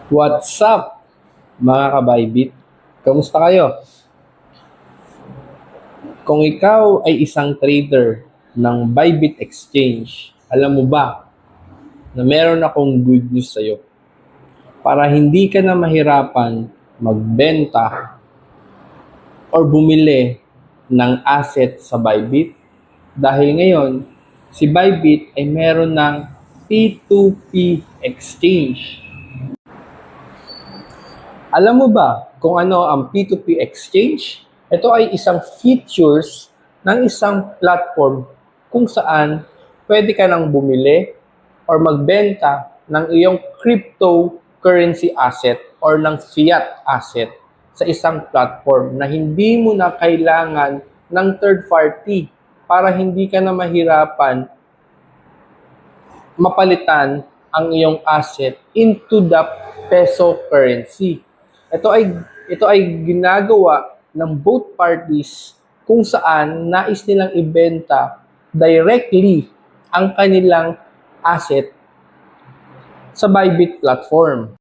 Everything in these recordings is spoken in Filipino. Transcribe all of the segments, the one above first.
What's up, mga kabaybit? Kamusta kayo? Kung ikaw ay isang trader ng Bybit Exchange, alam mo ba na meron akong good news sa'yo? Para hindi ka na mahirapan magbenta or bumili ng asset sa Bybit. Dahil ngayon, si Bybit ay meron ng P2P exchange. Alam mo ba kung ano ang P2P exchange? Ito ay isang features ng isang platform kung saan pwede ka nang bumili or magbenta ng iyong cryptocurrency asset or ng fiat asset sa isang platform na hindi mo na kailangan ng third party para hindi ka na mahirapan mapalitan ang iyong asset into the peso currency. Ito ay ginagawa ng both parties kung saan nais nilang ibenta directly ang kanilang asset sa Bybit platform.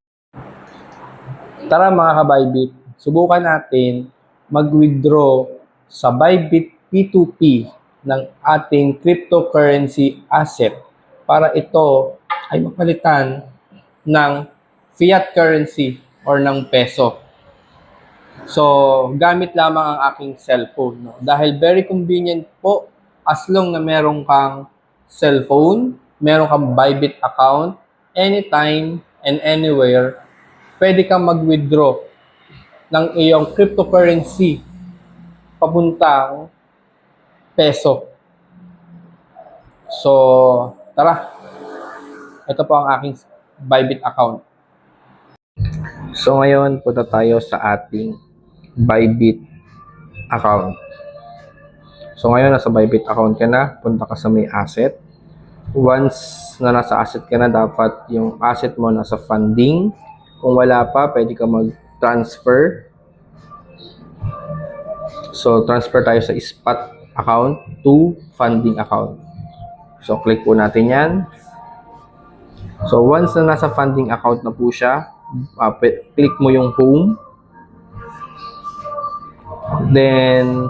Tara mga ka-Bybit, subukan natin mag-withdraw sa Bybit P2P ng ating cryptocurrency asset para ito ay mapalitan ng fiat currency or ng peso. So, gamit lamang ang aking cellphone. No? Dahil very convenient po as long na meron kang cellphone, meron kang Bybit account, anytime and anywhere, pwede kang mag-withdraw ng iyong cryptocurrency papuntang peso. So, tara. Ito po ang aking Bybit account. So, ngayon, punta tayo sa ating Bybit account. So, ngayon, nasa Bybit account ka na. Punta ka sa may asset. Once na nasa asset ka na, dapat yung asset mo nasa funding. Kung wala pa, pwede ka mag-transfer. So, transfer tayo sa spot account to funding account. So, click po natin yan. So, once na nasa funding account na po siya, click mo yung home. Then,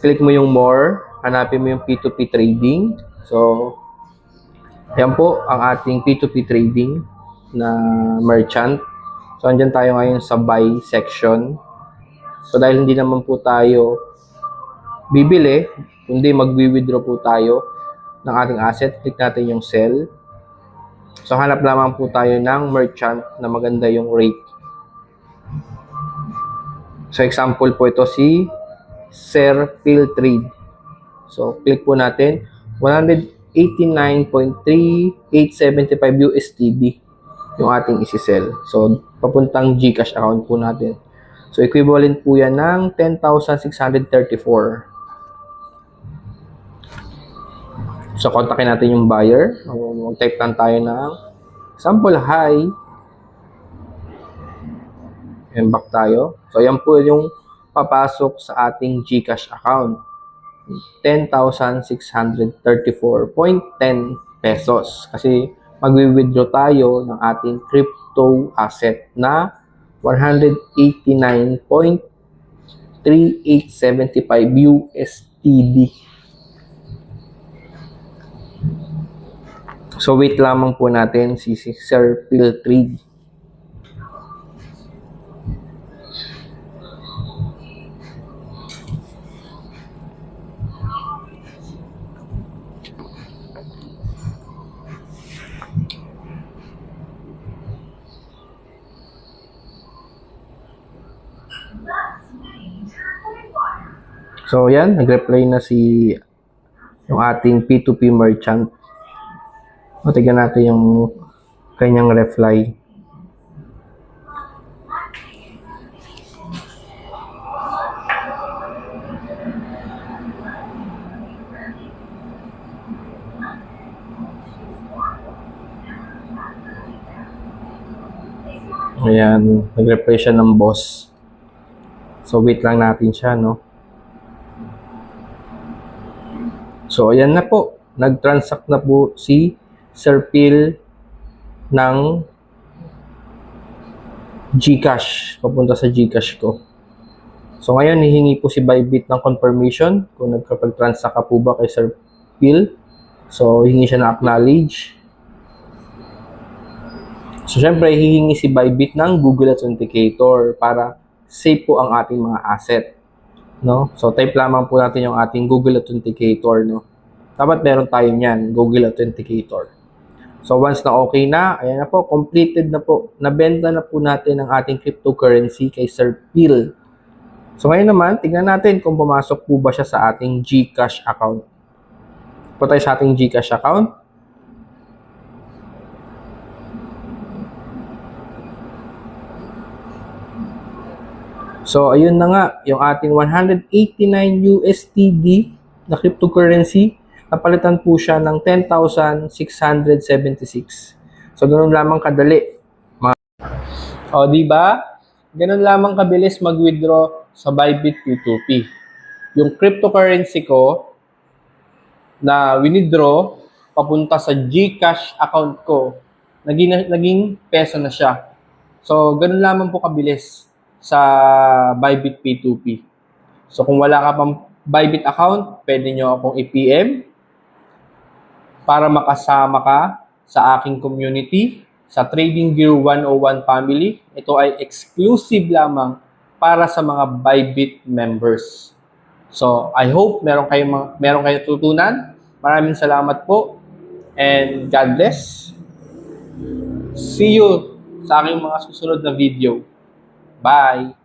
click mo yung more. Hanapin mo yung P2P trading. So, yan po ang ating P2P trading na merchant. So, andyan tayo ngayon sa buy section. So, dahil hindi naman po tayo bibili, kundi mag-withdraw po tayo ng ating asset, click natin yung sell. So, hanap lamang po tayo ng merchant na maganda yung rate. So, example po ito si Serpil Trade. So, click po natin. 189.3875 USDD yung ating isi-sell. So, papuntang GCash account po natin. So, equivalent po yan ng 10,634. So, kontakin natin yung buyer. Mag-type lang tayo ng sample hi. And back tayo. So, yan po yung papasok sa ating GCash account. 10,634.10 pesos. Kasi magwi-withdraw tayo ng ating crypto asset na 189.3875 USDD. So, wait lamang po natin si Sir Phil Trade. So, yan. Nag-reply na yung ating P2P merchant. O, tignan natin yung kanyang reply. Ayan. Nag-reply siya ng boss. So, wait lang natin siya, no? So, ayan na po. Nag-transact na po si Sir Phil ng GCash, papunta sa GCash ko. So ngayon, hihingi po si Bybit ng confirmation kung nagkapag-transact ka po ba kay Sir Phil. So, hihingi siya na acknowledge. So, syempre, hihingi si Bybit ng Google Authenticator para safe po ang ating mga asset. No? So, type lamang po natin yung ating Google Authenticator. No? Dapat meron tayo niyan, Google Authenticator. So, once na okay na, ayan na po, completed na po. Nabenta na po natin ang ating cryptocurrency kay Sir Phil. So, ngayon naman, tingnan natin kung pumasok po ba siya sa ating GCash account. Po tayo sa ating GCash account. So, ayun na nga, yung ating 189 USDD na cryptocurrency, napalitan po siya ng 10,676. So, ganun lamang kadali. O, di ba? Ganun lamang kabilis mag-withdraw sa Bybit P2P. Yung cryptocurrency ko na withdraw papunta sa GCash account ko, naging peso na siya. So, ganun lamang po kabilis sa Bybit P2P. So, kung wala ka pang Bybit account, pwede nyo akong i-PM para makasama ka sa aking community, sa Trading Gear 101 family. Ito ay exclusive lamang para sa mga Bybit members. So, I hope meron kayong tutunan. Maraming salamat po and God bless. See you sa aking mga susunod na video. Bye!